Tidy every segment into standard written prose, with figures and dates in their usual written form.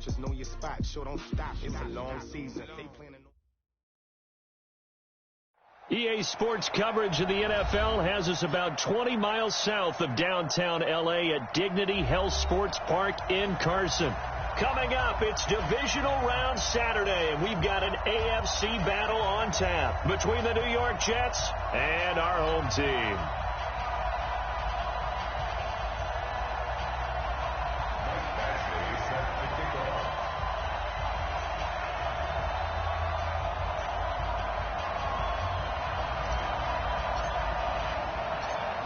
Just know your spot. Sure, don't stop. It's a long season. They playing. EA Sports coverage of the NFL has us about 20 miles south of downtown L.A. at Dignity Health Sports Park in Carson. Coming up, it's Divisional Round Saturday, and we've got an AFC battle on tap between the New York Jets and our home team.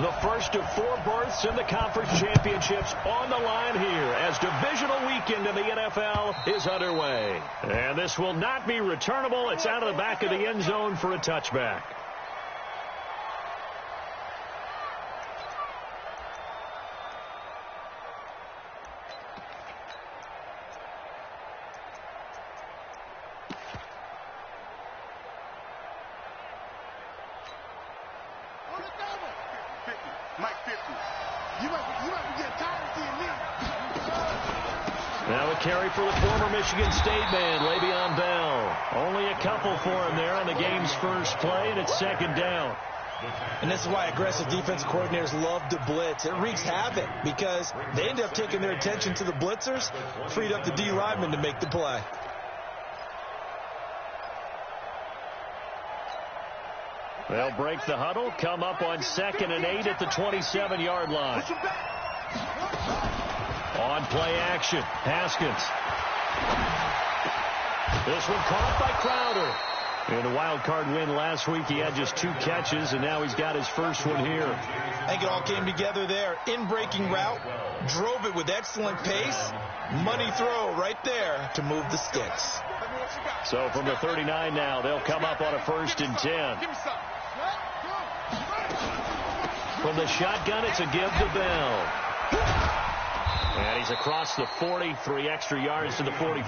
The first of 4 berths in the conference championships on the line here as divisional weekend in the NFL is underway. And this will not be returnable. It's out of the back of the end zone for a touchback. Now a carry for the former Michigan State man, Le'Veon Bell. Only a couple for him there on the game's first play, and it's second down. And this is why aggressive defense coordinators love to blitz. It wreaks havoc because they end up taking their attention to the blitzers, freed up the D lineman to make the play. They'll break the huddle, come up on 2nd and 8 at the 27-yard line. On play action, Haskins. This one caught by Crowder. In the wild card win last week, he had just 2 catches, and now he's got his first one here. I think it all came together there. In-breaking route, drove it with excellent pace. Money throw right there to move the sticks. So from the 39 now, they'll come up on a 1st and 10. From the shotgun, it's a give to Bell. And he's across the 40, 3 extra yards to the 43.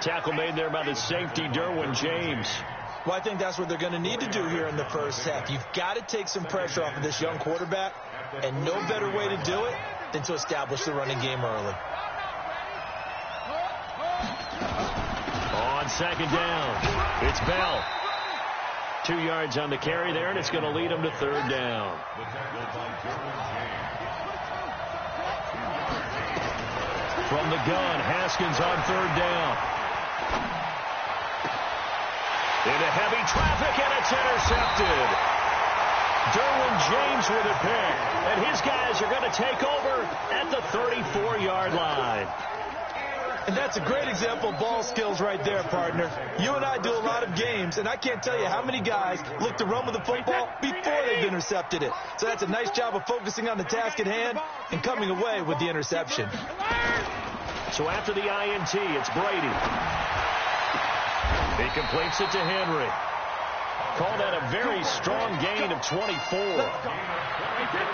Tackle made there by the safety, Derwin James. Well, I think that's what they're going to need to do here in the first half. You've got to take some pressure off of this young quarterback, and no better way to do it than to establish the running game early. On 2nd down, it's Bell. 2 yards on the carry there, and it's going to lead him to 3rd down. From the gun, Haskins on 3rd down. Into heavy traffic, and it's intercepted. Derwin James with a pick, and his guys are going to take over at the 34-yard line. And that's a great example of ball skills right there, partner. You and I do a lot of games, and I can't tell you how many guys look to run with the football before they've intercepted it. So that's a nice job of focusing on the task at hand and coming away with the interception. So after the INT, it's Brady. He completes it to Henry. Called that a very strong gain of 24.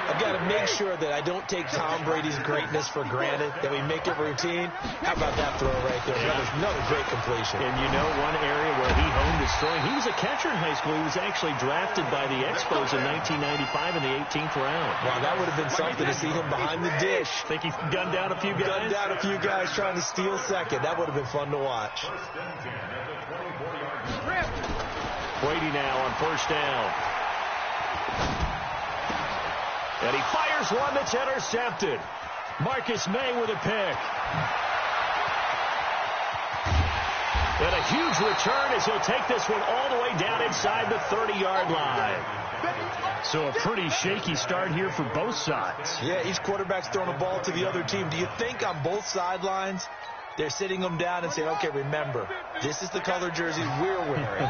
I've got to make sure that I don't take Tom Brady's greatness for granted, that we make it routine. How about that throw right there? Another great completion. And you know one area where he honed his throwing, he was a catcher in high school. He was actually drafted by the Expos in 1995 in the 18th round. Wow, that would have been something to see him behind the dish. Think he gunned down a few guys? Gunned down a few guys trying to steal second. That would have been fun to watch. Brady now on 1st down. And he fires one that's intercepted. Marcus May with a pick. And a huge return as he'll take this one all the way down inside the 30-yard line. So a pretty shaky start here for both sides. Yeah, each quarterback's throwing a ball to the other team. Do you think on both sidelines they're sitting them down and saying, okay, remember, this is the color jersey we're wearing.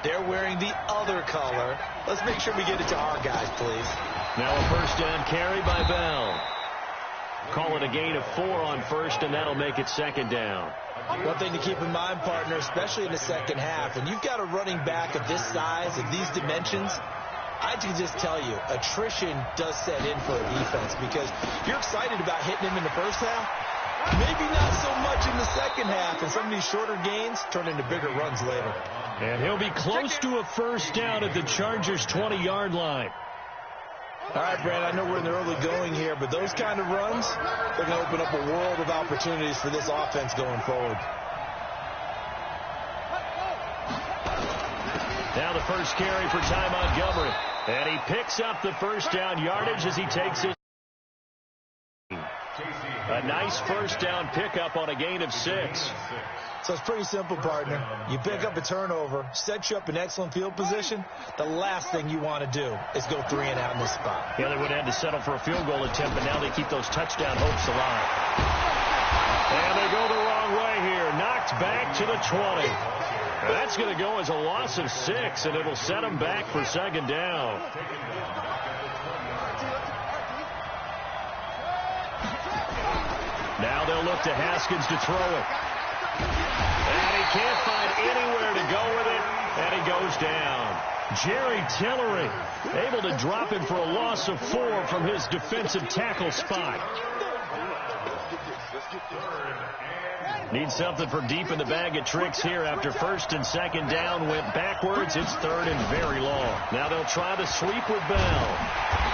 They're wearing the other color. Let's make sure we get it to our guys, please. Now a 1st down carry by Bell. Call it a gain of 4 on 1st, and that'll make it 2nd down. One thing to keep in mind, partner, especially in the second half, when you've got a running back of this size, of these dimensions, I can just tell you, attrition does set in for a defense because you're excited about hitting him in the first half. Maybe not so much in the second half, and some of these shorter gains turn into bigger runs later. And he'll be close to a 1st down at the Chargers' 20-yard line. All right, Brand, I know we're in the early going here, but those kind of runs, they're going to open up a world of opportunities for this offense going forward. Now the first carry for Ty Montgomery. And he picks up the first down yardage as he takes his. A nice first down pickup on a gain of 6. So it's pretty simple, partner. You pick up a turnover, set you up in excellent field position. The last thing you want to do is go 3 and out in this spot. Yeah, they would have had to settle for a field goal attempt, but now they keep those touchdown hopes alive. And they go the wrong way here. Knocked back to the 20. That's going to go as a loss of 6, and it'll set them back for second down. Now they'll look to Haskins to throw it. And he can't find anywhere to go with it, and he goes down. Jerry Tillery able to drop him for a loss of 4 from his defensive tackle spot. Need something from deep in the bag of tricks here after first and second down went backwards. It's third and very long. Now they'll try to sweep with Bell.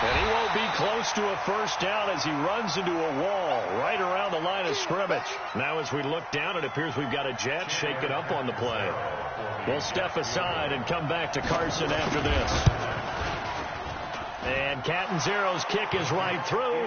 And he won't be close to a first down as he runs into a wall right around the line of scrimmage. Now as we look down, it appears we've got a jet shaking up on the play. We'll step aside and come back to Carson after this. And Catanzaro's kick is right through.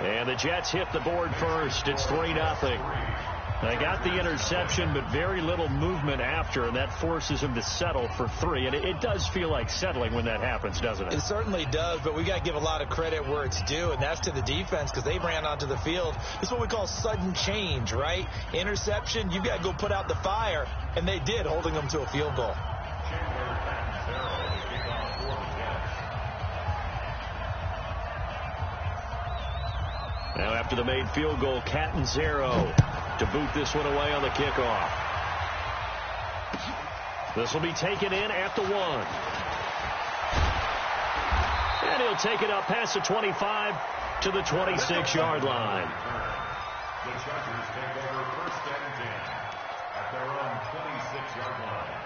And the Jets hit the board first. It's 3-0. They got the interception, but very little movement after, and that forces him to settle for 3. And it does feel like settling when that happens, doesn't it? It certainly does, but we got to give a lot of credit where it's due, and that's to the defense because they ran onto the field. It's what we call sudden change, right? Interception, you got to go put out the fire, and they did, holding them to a field goal. Now after the made field goal, Catanzaro to boot this one away on the kickoff. This will be taken in at the 1. And he'll take it up past the 25 to the 26-yard line. The Chargers take over first and 10 at their own 26-yard line.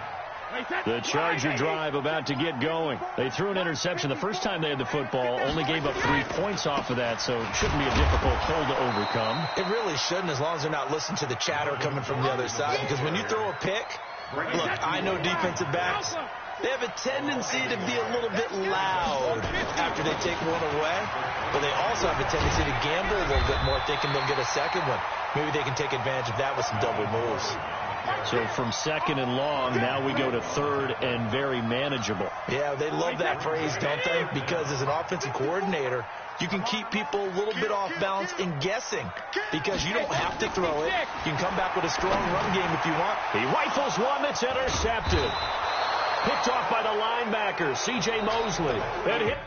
The Charger drive about to get going. They threw an interception the first time they had the football, only gave up 3 points off of that, so it shouldn't be a difficult hole to overcome. It really shouldn't, as long as they're not listening to the chatter coming from the other side, because when you throw a pick, look, I know defensive backs, they have a tendency to be a little bit loud after they take one away, but they also have a tendency to gamble a little bit more thinking they'll get a second one. Maybe they can take advantage of that with some double moves. So from second and long, now we go to third and very manageable. Yeah, they love that phrase, don't they? Because as an offensive coordinator, you can keep people a little bit off balance and guessing because you don't have to throw it. You can come back with a strong run game if you want. He rifles one that's intercepted. Picked off by the linebacker, C.J. Mosley. And hit.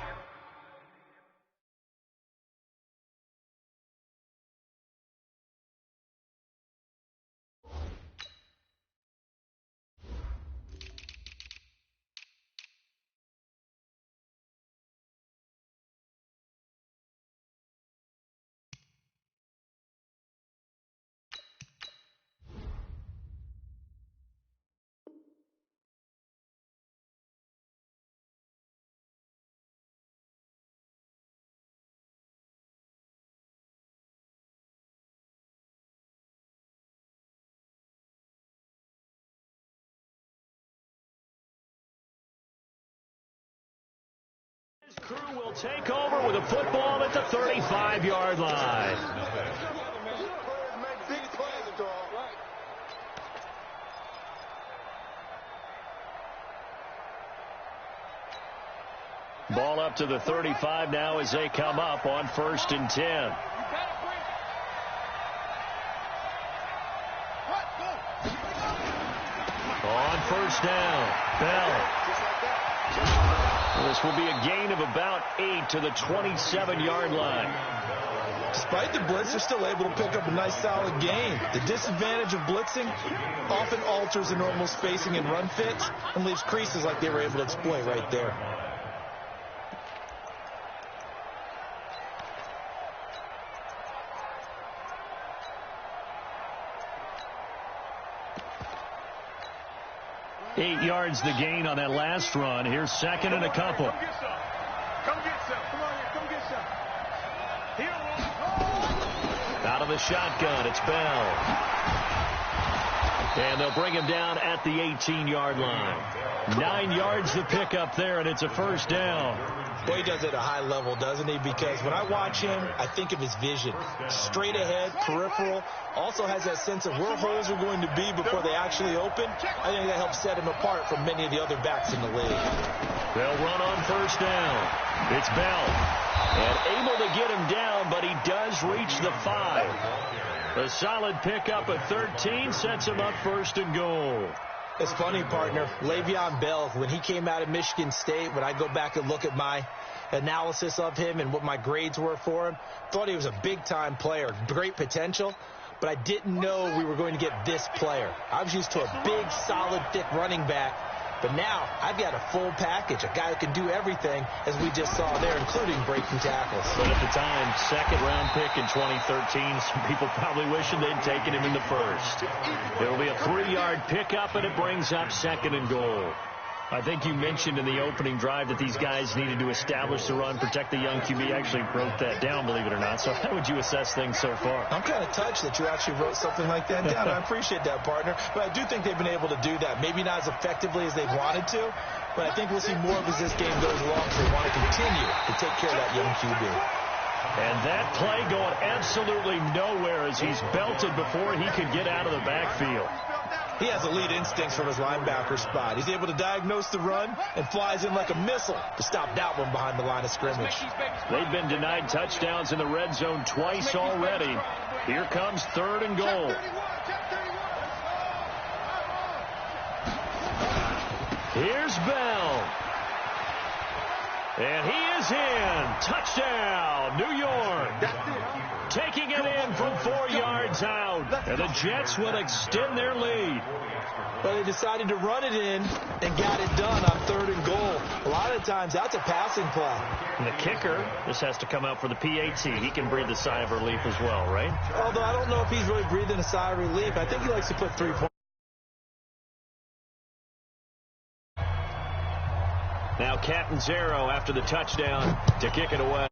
His crew will take over with a football at the 35-yard line. Ball up to the 35 now as they come up on first and 10. On first down, Bell. This will be a gain of about 8 to the 27-yard line. Despite the blitz, they're still able to pick up a nice solid gain. The disadvantage of blitzing often alters the normal spacing and run fits and leaves creases like they were able to exploit right there. Eight yards the gain on that last run. Here's second and a couple. Come get some. Come on here. Come get some. Out of the shotgun, it's Bell. And they'll bring him down at the 18-yard line. 9 yards to pick up there, and it's a first down. Boy, he does it at a high level, doesn't he? Because when I watch him, I think of his vision. Straight ahead, peripheral. Also has that sense of where holes are going to be before they actually open. I think that helps set him apart from many of the other backs in the league. They'll run on first down. It's Bell. And able to get him down, but he does reach the 5. A solid pickup at 13 sets him up first and goal. It's funny, partner. Le'Veon Bell, when he came out of Michigan State, when I go back and look at my analysis of him and what my grades were for him, thought he was a big-time player, great potential, but I didn't know we were going to get this player. I was used to a big, solid, thick running back, but now I've got a full package, a guy who can do everything, as we just saw there, including breaking tackles. But at the time, second-round pick in 2013, some people probably wishing they'd taken him in the first. It'll be a 3-yard pickup, and it brings up second and goal. I think you mentioned in the opening drive that these guys needed to establish the run, protect the young QB. Actually wrote that down, believe it or not. So how would you assess things so far? I'm kind of touched that you actually wrote something like that down. I appreciate that, partner. But I do think they've been able to do that. Maybe not as effectively as they wanted to, but I think we'll see more of as this game goes along, because they want to continue to take care of that young QB. And that play going absolutely nowhere as he's belted before he could get out of the backfield. He has elite instincts from his linebacker spot. He's able to diagnose the run and flies in like a missile to stop that one behind the line of scrimmage. They've been denied touchdowns in the red zone twice already. Here comes third and goal. Here's Bell. And he is in. Touchdown, New York. Taking it in from 4 yards out. And the Jets will extend their lead. Well, they decided to run it in and got it done on third and goal. A lot of times, that's a passing play. And the kicker, this has to come out for the PAT. He can breathe a sigh of relief as well, right? Although I don't know if he's really breathing a sigh of relief. I think he likes to put 3 points. Now Catanzaro after the touchdown to kick it away.